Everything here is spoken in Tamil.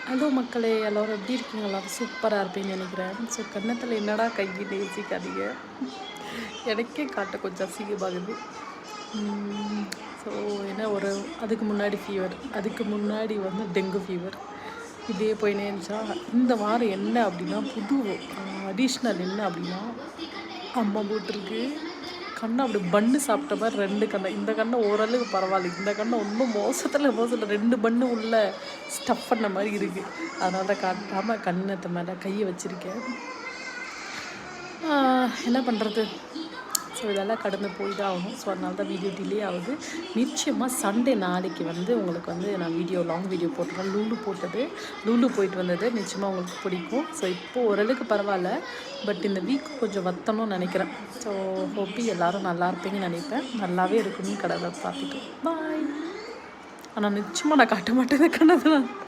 ஹலோ மக்களே, எல்லோரும் எப்படி இருக்கீங்க? எல்லோரும் சூப்பராக இருப்பீங்கன்னு நினைக்கிறேன். ஸோ கன்னத்தில் என்னடா கையை நேசிக்காதீங்க, எனக்கே காட்ட கொஞ்சம் அசிங்கமாகுது. ஸோ என்ன அதுக்கு முன்னாடி ஃபீவர், அதுக்கு முன்னாடி டெங்கு ஃபீவர், இப்படியே போயினே இருந்துச்சா. இந்த வாரம் என்ன அப்படின்னா புது அடிஷ்னல் என்ன அப்படின்னா அம்மா போட்டிருக்கு கண்ணை அப்படி பன்னு சாப்பிட்ட மாதிரி 2 கண்ணை. இந்த கண்ணை ஓரளவுக்கு பரவாயில்ல, இந்த கண்ணை ஒன்றும் மோசத்தில் 2 பன்னு உள்ள ஸ்டஃப் பண்ண மாதிரி இருக்குது. அதனால தான் காட்டாமல் கண்ணத்தை மேலே கையை வச்சுருக்கேன். என்ன பண்ணுறது? ஸோ இதெல்லாம் கடந்து போய் தான் ஆகணும். ஸோ அதனால தான் வீடியோ டிலே ஆகுது. நிச்சயமாக சண்டே நாளைக்கு உங்களுக்கு நான் லாங் வீடியோ போட்டுருக்கேன். லூலு போயிட்டு வந்தது நிச்சயமாக உங்களுக்கு பிடிக்கும். ஸோ இப்போது ஓரளவுக்கு பரவாயில்ல, பட் இந்த வீக் கொஞ்சம் வத்தணும்னு நினைக்கிறேன். ஸோ ஹோப்பி எல்லோரும் நல்லா இருப்பீங்கன்னு நினைப்பேன். நல்லாவே இருக்குன்னு கடவுளை பார்த்துட்டு பாய். ஆனால் நிச்சயமாக நான் காட்ட மாட்டேன் கண்ணதை.